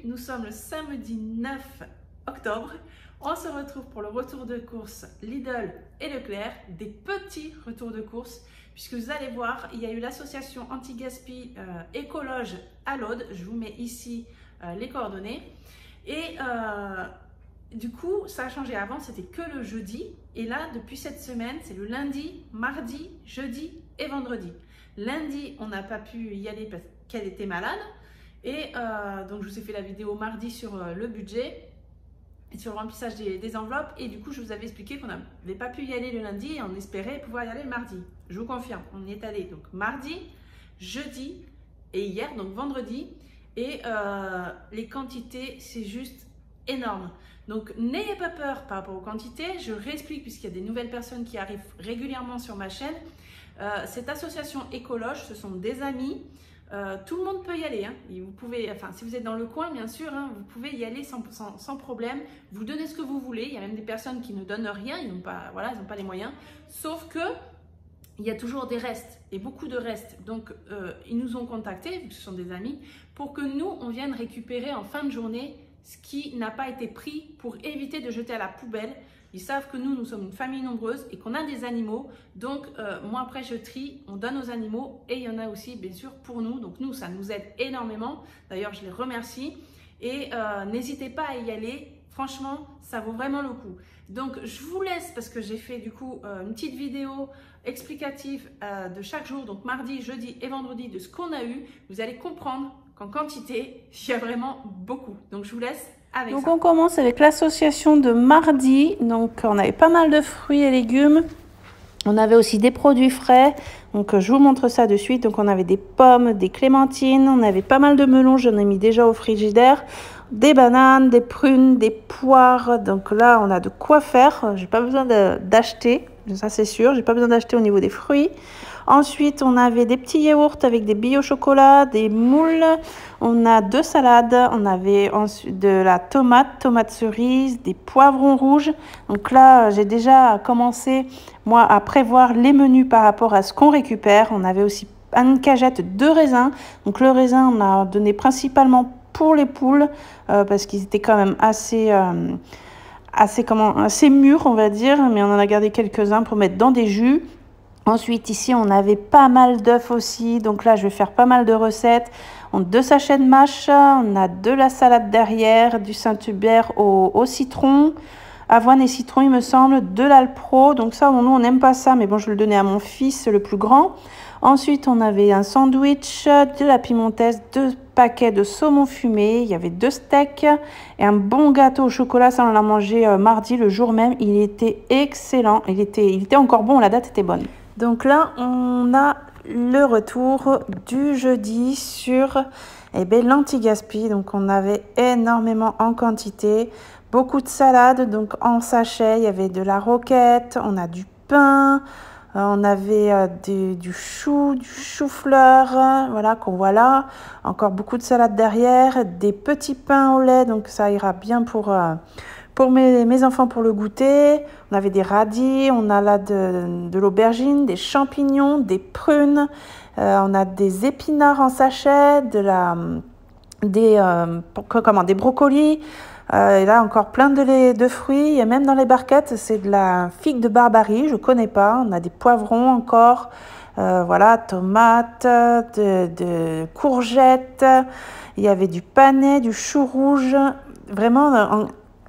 nous sommes le samedi 9 octobre. On se retrouve pour le retour de course Lidl et Leclerc, des petits retours de course, puisque vous allez voir, il y a eu l'association anti-gaspi Écologe à l'Aude. Je vous mets ici les coordonnées. Et du coup, ça a changé. Avant, c'était que le jeudi. Et là, depuis cette semaine, c'est le lundi, mardi, jeudi et vendredi. Lundi, on n'a pas pu y aller parce qu'elle était malade. Et donc, je vous ai fait la vidéo mardi sur le budget et sur le remplissage des enveloppes. Et du coup, je vous avais expliqué qu'on n'avait pas pu y aller le lundi et on espérait pouvoir y aller le mardi. Je vous confirme, on y est allé donc mardi, jeudi et hier, donc vendredi. Et les quantités, c'est juste énorme. Donc, n'ayez pas peur par rapport aux quantités. Je réexplique puisqu'il y a des nouvelles personnes qui arrivent régulièrement sur ma chaîne. Cette association Écologe, ce sont des amis. Tout le monde peut y aller. Hein. Et vous pouvez, enfin, si vous êtes dans le coin, bien sûr, hein, vous pouvez y aller sans problème. Vous donnez ce que vous voulez. Il y a même des personnes qui ne donnent rien. Ils n'ont pas, voilà, ils n'ont pas les moyens. Sauf que il y a toujours des restes et beaucoup de restes. Donc, ils nous ont contactés, vu que ce sont des amis, pour que nous, on vienne récupérer en fin de journée ce qui n'a pas été pris pour éviter de jeter à la poubelle. Ils savent que nous sommes une famille nombreuse et qu'on a des animaux. Donc, moi, après, je trie, on donne aux animaux et il y en a aussi, bien sûr, pour nous. Donc, nous, ça nous aide énormément. D'ailleurs, je les remercie. Et n'hésitez pas à y aller. Franchement, ça vaut vraiment le coup. Donc, je vous laisse parce que j'ai fait, du coup, une petite vidéo explicative de chaque jour. Donc, mardi, jeudi et vendredi de ce qu'on a eu. Vous allez comprendre qu'en quantité, il y a vraiment beaucoup. Donc, je vous laisse avec ça. Donc, on commence avec l'association de mardi. Donc, on avait pas mal de fruits et légumes. On avait aussi des produits frais. Donc, je vous montre ça de suite. Donc, on avait des pommes, des clémentines. On avait pas mal de melons. J'en ai mis déjà au frigidaire. Des bananes, des prunes, des poires. Donc là, on a de quoi faire. J'ai pas besoin d'acheter. Ça, c'est sûr. J'ai pas besoin d'acheter au niveau des fruits. Ensuite, on avait des petits yaourts avec des billes au chocolat, des moules. On a 2 salades. On avait ensuite de la tomate cerise, des poivrons rouges. Donc là, j'ai déjà commencé, moi, à prévoir les menus par rapport à ce qu'on récupère. On avait aussi une cagette de raisin. Donc le raisin, on a donné principalement pour les poules parce qu'ils étaient quand même assez mûrs, on va dire. Mais on en a gardé quelques-uns pour mettre dans des jus. Ensuite, ici, on avait pas mal d'œufs aussi. Donc là, je vais faire pas mal de recettes. On a 2 sachets de mâche. On a de la salade derrière, du Saint-Hubert au citron. Avoine et citron, il me semble. De l'Alpro. Donc ça, nous, on n'aime pas ça. Mais bon, je le donnais à mon fils, le plus grand. Ensuite, on avait un sandwich, de la piémontaise, 2 paquets de saumon fumé. Il y avait 2 steaks et un bon gâteau au chocolat. Ça, on l'a mangé mardi, le jour même. Il était excellent. Il était encore bon. La date était bonne. Donc là, on a le retour du jeudi sur l'anti-gaspi. Donc, on avait énormément en quantité. Beaucoup de salades, donc en sachet. Il y avait de la roquette, on a du pain, on avait du chou-fleur, voilà, qu'on voit là. Encore beaucoup de salades derrière, des petits pains au lait, donc ça ira bien pour mes enfants pour le goûter. On avait des radis, on a là de l'aubergine, des champignons, des prunes, on a des épinards en sachet, des brocolis. Et là, encore plein de fruits. Et même dans les barquettes, c'est de la figue de Barbarie. Je ne connais pas. On a des poivrons encore. Voilà, tomates, de courgettes. Il y avait du panais, du chou rouge. Vraiment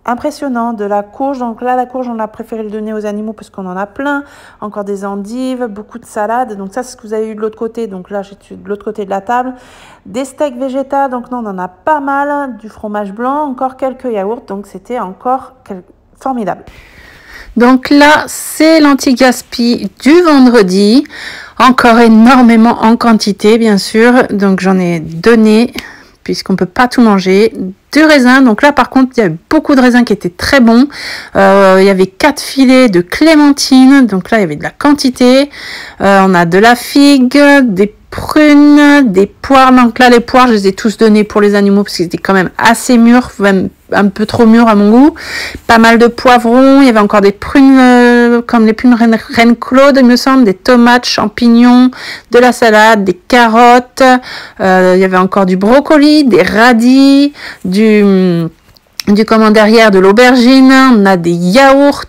impressionnant. De la courge. Donc là, la courge, on a préféré le donner aux animaux parce qu'on en a plein. Encore des endives, beaucoup de salades. Donc ça, c'est ce que vous avez eu de l'autre côté. Donc là, j'ai de l'autre côté de la table. Des steaks végétaux. Donc non, on en a pas mal. Du fromage blanc. Encore quelques yaourts. Donc c'était encore formidable. Donc là, c'est l'anti-gaspi du vendredi. Encore énormément en quantité, bien sûr. Donc j'en ai donné puisqu'on ne peut pas tout manger. Du raisin, donc là par contre il y a eu beaucoup de raisins qui étaient très bons. Il y avait 4 filets de clémentine, donc là il y avait de la quantité. On a de la figue, des prunes, des poires. Donc là les poires je les ai tous donnés pour les animaux parce qu'ils étaient quand même assez mûrs, même un peu trop mûrs à mon goût. Pas mal de poivrons, il y avait encore des prunes comme les plumes Reine Claude, il me semble, des tomates, champignons, de la salade, des carottes, il y avait encore du brocoli, des radis, du comment derrière, de l'aubergine, on a des yaourts,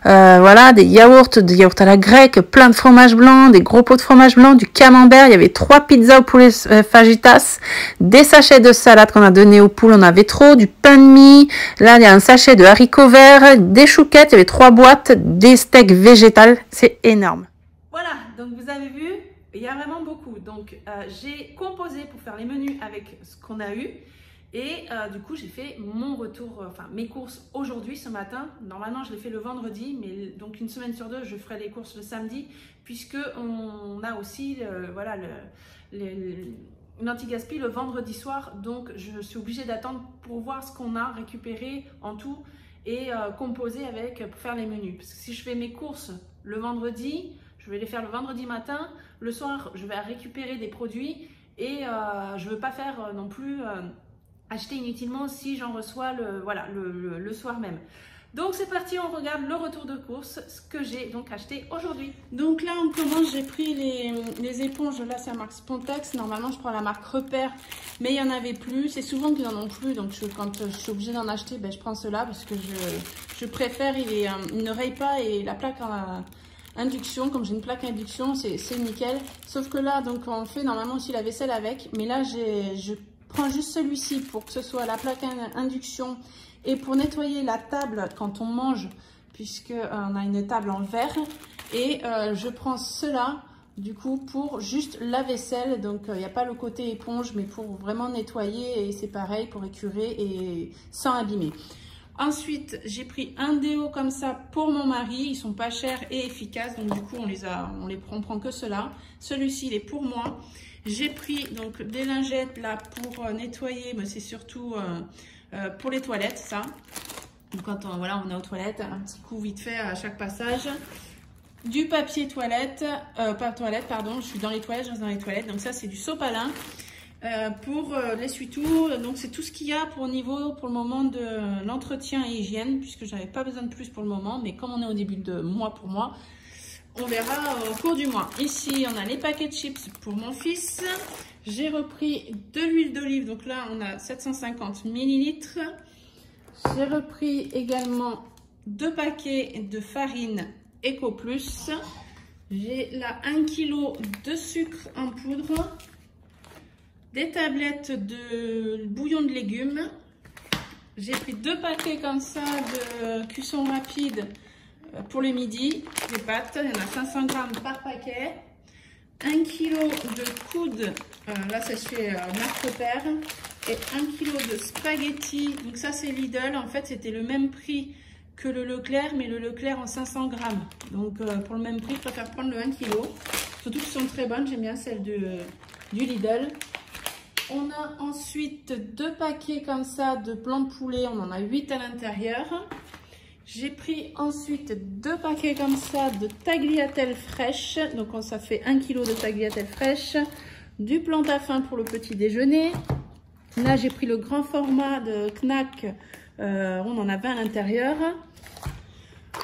voilà, des yaourts à la grecque, plein de fromage blanc, des gros pots de fromage blanc, du camembert, il y avait 3 pizzas au poulet fajitas, des sachets de salade qu'on a donné aux poules, on avait trop, du pain de mie, là il y a un sachet de haricots verts, des chouquettes, il y avait 3 boîtes, des steaks végétales, c'est énorme. Voilà, donc vous avez vu, il y a vraiment beaucoup. Donc j'ai composé pour faire les menus avec ce qu'on a eu. Et du coup, j'ai fait mon retour, enfin mes courses aujourd'hui, ce matin. Normalement, je les fais le vendredi, mais donc une semaine sur 2, je ferai les courses le samedi, puisque on a aussi voilà, l'anti-gaspi le vendredi soir. Donc, je suis obligée d'attendre pour voir ce qu'on a récupéré en tout et composer avec pour faire les menus. Parce que si je fais mes courses le vendredi, je vais les faire le vendredi matin. Le soir, je vais récupérer des produits et je ne veux pas faire non plus... acheter inutilement si j'en reçois le soir même. Donc c'est parti, on regarde le retour de course, ce que j'ai donc acheté aujourd'hui. Donc là on commence, j'ai pris les éponges, là c'est la marque Spontex, normalement je prends la marque Repère, mais il n'y en avait plus, c'est souvent qu'ils n'en ont plus, donc quand je suis obligée d'en acheter, ben, je prends ceux-là parce que je préfère, il ne raye pas et la plaque en induction, comme j'ai une plaque induction, c'est nickel. Sauf que là, donc on fait normalement aussi la vaisselle avec, mais là je prends juste celui-ci pour que ce soit la plaque induction et pour nettoyer la table quand on mange, puisque on a une table en verre. Et je prends cela du coup pour juste la vaisselle, donc il n'y a pas le côté éponge, mais pour vraiment nettoyer, et c'est pareil pour écurer et sans abîmer. Ensuite, j'ai pris un déo comme ça pour mon mari. Ils sont pas chers et efficaces, donc du coup on prend que cela. Celui-ci il est pour moi. J'ai pris donc des lingettes là pour nettoyer, mais c'est surtout pour les toilettes ça. Donc, quand on est aux toilettes, un petit coup vite fait à chaque passage. Du papier toilette, pas toilette pardon, je suis dans les toilettes, je reste dans les toilettes. Donc ça c'est du sopalin pour l'essuie-tout. Donc c'est tout ce qu'il y a pour le moment de l'entretien et hygiène, puisque j'avais pas besoin de plus pour le moment, mais comme on est au début de mois pour moi. On verra au cours du mois. Ici, on a les paquets de chips pour mon fils. J'ai repris de l'huile d'olive. Donc là, on a 750 ml. J'ai repris également 2 paquets de farine Eco Plus. J'ai là 1 kg de sucre en poudre. Des tablettes de bouillon de légumes. J'ai pris 2 paquets comme ça de cuisson rapide. Pour le midi, les pâtes, il y en a 500 grammes par paquet. 1 kg de coude, là ça se fait marque Repère. Et 1 kg de spaghettis, donc ça c'est Lidl. En fait c'était le même prix que le Leclerc, mais le Leclerc en 500 grammes. Donc pour le même prix, je préfère prendre le 1 kg. Surtout qu'elles sont très bonnes, j'aime bien celles du Lidl. On a ensuite 2 paquets comme ça de blanc de poulet, on en a 8 à l'intérieur. J'ai pris ensuite 2 paquets comme ça de tagliatelle fraîche. Donc ça fait 1 kg de tagliatelle fraîche. Du plantain pour le petit déjeuner. Là j'ai pris le grand format de Knack. On en a 20 à l'intérieur.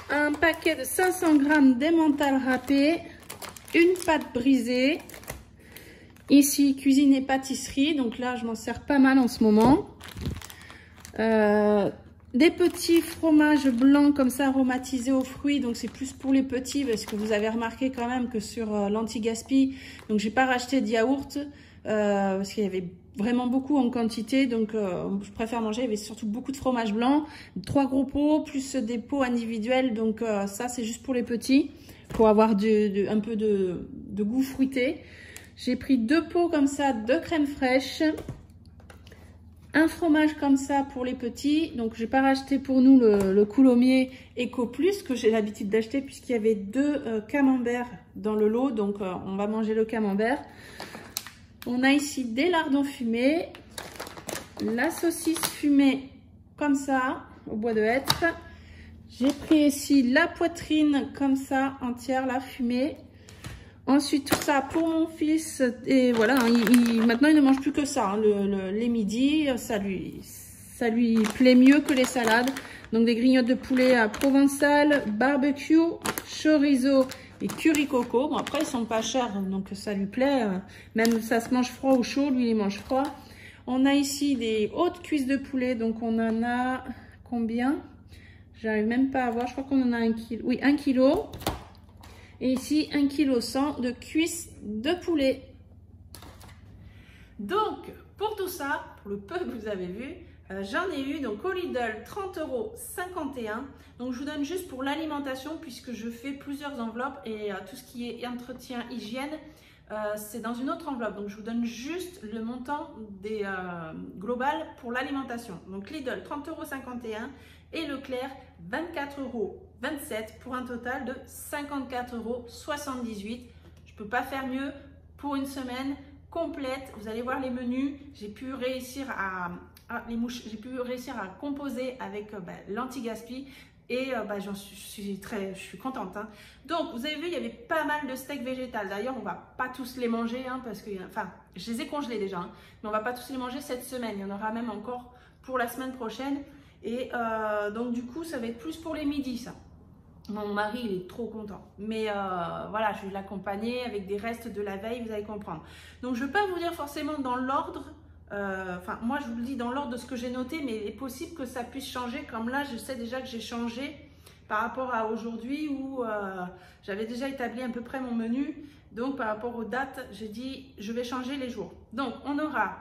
Un paquet de 500 g d'emmental râpé. Une pâte brisée. Ici cuisine et pâtisserie. Donc là je m'en sers pas mal en ce moment. Des petits fromages blancs comme ça aromatisés aux fruits, donc c'est plus pour les petits parce que vous avez remarqué quand même que sur l'anti-gaspi, donc j'ai pas racheté de yaourt parce qu'il y avait vraiment beaucoup en quantité, donc je préfère manger. Il y avait surtout beaucoup de fromage blanc, 3 gros pots plus des pots individuels, donc ça c'est juste pour les petits, pour avoir un peu de goût fruité. J'ai pris 2 pots comme ça de crème fraîche. Un fromage comme ça pour les petits. Donc, j'ai pas racheté pour nous le Coulommiers Eco Plus que j'ai l'habitude d'acheter puisqu'il y avait 2 camemberts dans le lot. Donc, on va manger le camembert. On a ici des lardons fumés. La saucisse fumée comme ça au bois de hêtre. J'ai pris ici la poitrine comme ça entière, la fumée. Ensuite, tout ça pour mon fils. Et voilà, maintenant, il ne mange plus que ça. Les midis, ça ça lui plaît mieux que les salades. Donc des grignotes de poulet à provençal, barbecue, chorizo et curry coco. Bon après ils sont pas chers donc ça lui plaît. Même ça se mange froid ou chaud, lui il mange froid. On a ici des hautes cuisses de poulet. Donc on en a combien? J'arrive même pas à voir. Je crois qu'on en a 1 kg. Oui, 1 kg. Et ici 1,1 kg de cuisses de poulet. Donc pour tout ça, pour le peu que vous avez vu, j'en ai eu donc au Lidl 30,51 €. Donc je vous donne juste pour l'alimentation puisque je fais plusieurs enveloppes et tout ce qui est entretien, hygiène, c'est dans une autre enveloppe. Donc je vous donne juste le montant des global pour l'alimentation. Donc Lidl 30,51 € et Leclerc 24,27 € pour un total de 54,78 €. Je ne peux pas faire mieux pour une semaine complète. Vous allez voir les menus. J'ai pu réussir à composer avec l'anti-gaspi et je suis contente. Hein. Donc vous avez vu, il y avait pas mal de steaks végétales. D'ailleurs, on va pas tous les manger parce que, je les ai congelés déjà, hein, mais on va pas tous les manger cette semaine. Il y en aura même encore pour la semaine prochaine. Et donc du coup, ça va être plus pour les midis ça. Mon mari, il est trop content. Mais voilà, je vais l'accompagner avec des restes de la veille, vous allez comprendre. Donc, je ne vais pas vous dire forcément dans l'ordre. Moi, je vous le dis dans l'ordre de ce que j'ai noté, mais il est possible que ça puisse changer. Comme là, je sais déjà que j'ai changé par rapport à aujourd'hui où j'avais déjà établi à peu près mon menu. Donc, par rapport aux dates, j'ai dit, je vais changer les jours. Donc, on aura...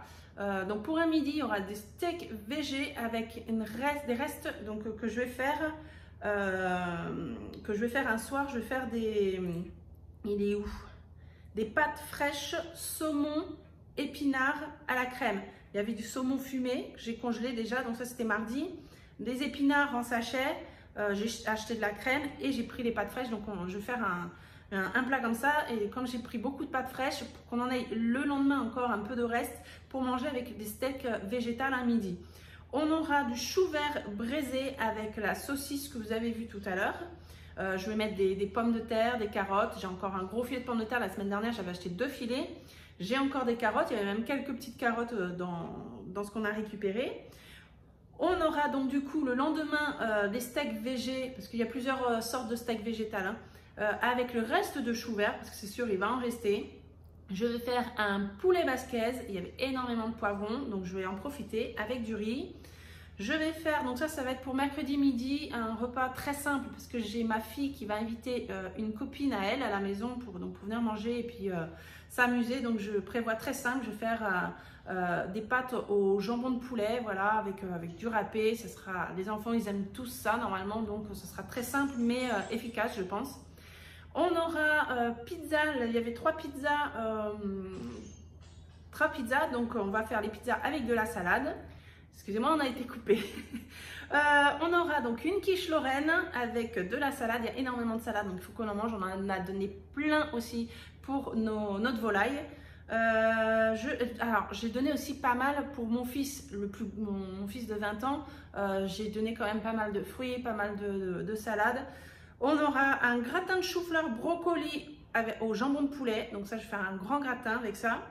donc, pour un midi, il y aura des steaks végés avec des restes que je vais faire... un soir. Je vais faire des... Il est où? Des pâtes fraîches, saumon, épinards à la crème. Il y avait du saumon fumé que j'ai congelé déjà, donc ça c'était mardi. Des épinards en sachet, j'ai acheté de la crème et j'ai pris les pâtes fraîches. Donc je vais faire un plat comme ça. Et comme j'ai pris beaucoup de pâtes fraîches, pour qu'on en ait le lendemain encore un peu de reste pour manger avec des steaks végétales à midi. On aura du chou vert braisé avec la saucisse que vous avez vu tout à l'heure. Je vais mettre des pommes de terre, des carottes. J'ai encore un gros filet de pommes de terre. La semaine dernière, j'avais acheté 2 filets. J'ai encore des carottes. Il y avait même quelques petites carottes dans ce qu'on a récupéré. On aura donc du coup le lendemain des steaks végés, parce qu'il y a plusieurs sortes de steaks végétales, hein, avec le reste de chou vert, parce que c'est sûr, il va en rester. Je vais faire un poulet basquez. Il y avait énormément de poivrons, donc je vais en profiter avec du riz. Je vais faire, donc ça va être pour mercredi midi, un repas très simple parce que j'ai ma fille qui va inviter une copine à elle à la maison pour venir manger et puis s'amuser. Donc je prévois très simple, je vais faire des pâtes au jambon de poulet, voilà, avec du râpé. Les enfants ils aiment tous ça normalement, donc ce sera très simple mais efficace je pense. On aura pizza, il y avait 3 pizzas, donc on va faire les pizzas avec de la salade. Excusez-moi, on a été coupé. On aura donc une quiche Lorraine avec de la salade. Il y a énormément de salade, donc il faut qu'on en mange. On en a donné plein aussi pour notre volaille. Alors, j'ai donné aussi pas mal pour mon fils, mon fils de 20 ans. J'ai donné quand même pas mal de fruits, pas mal de salade. On aura un gratin de chou-fleur brocoli au jambon de poulet. Donc ça, je vais faire un grand gratin avec ça.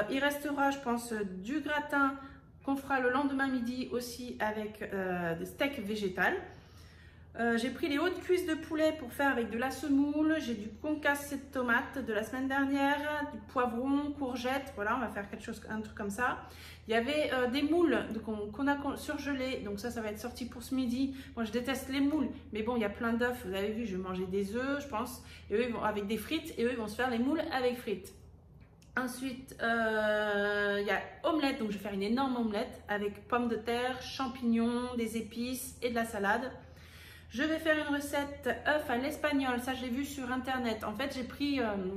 Il restera, je pense, du gratin qu'on fera le lendemain midi aussi avec des steaks végétales. J'ai pris les hautes cuisses de poulet pour faire avec de la semoule. J'ai du concassé de tomates de la semaine dernière, du poivron, courgettes. Voilà, on va faire un truc comme ça. Il y avait des moules qu'on a surgelés. Donc ça va être sorti pour ce midi. Moi, je déteste les moules. Mais bon, il y a plein d'œufs. Vous avez vu, je vais manger des œufs, je pense. Et eux, ils vont avec des frites. Et eux, ils vont se faire les moules avec frites. Ensuite, il y a omelette, donc je vais faire une énorme omelette avec pommes de terre, champignons, des épices et de la salade. Je vais faire une recette œufs à l'espagnol, ça je l'ai vu sur internet. En fait, je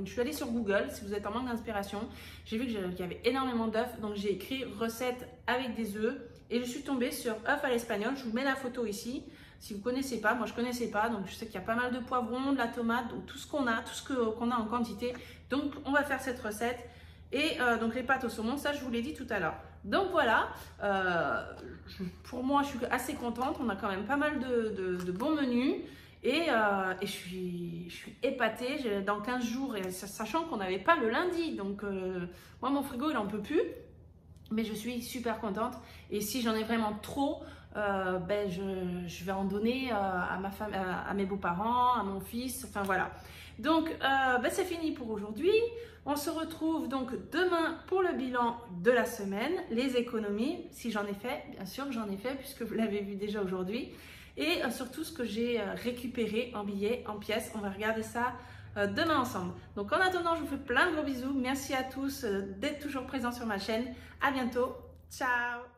suis allée sur Google, si vous êtes en manque d'inspiration. J'ai vu qu'il y avait énormément d'œufs, donc j'ai écrit recette avec des œufs. Et je suis tombée sur œufs à l'espagnol, je vous mets la photo ici. Si vous ne connaissez pas, moi je ne connaissais pas, donc je sais qu'il y a pas mal de poivrons, de la tomate, donc tout ce qu'on a, qu'on a en quantité. Donc on va faire cette recette. Et donc les pâtes au saumon, ça je vous l'ai dit tout à l'heure. Donc voilà, pour moi je suis assez contente, on a quand même pas mal de bons menus. Et je suis épatée dans 15 jours, et sachant qu'on n'avait pas le lundi. Donc moi mon frigo il n'en peut plus. Mais je suis super contente et si j'en ai vraiment trop, je vais en donner à ma femme, à mes beaux-parents, à mon fils, enfin voilà. Donc c'est fini pour aujourd'hui. On se retrouve donc demain pour le bilan de la semaine, les économies, si j'en ai fait, bien sûr que j'en ai fait puisque vous l'avez vu déjà aujourd'hui. Et surtout ce que j'ai récupéré en billets, en pièces, on va regarder ça demain ensemble. Donc en attendant, je vous fais plein de gros bisous. Merci à tous d'être toujours présents sur ma chaîne. À bientôt. Ciao.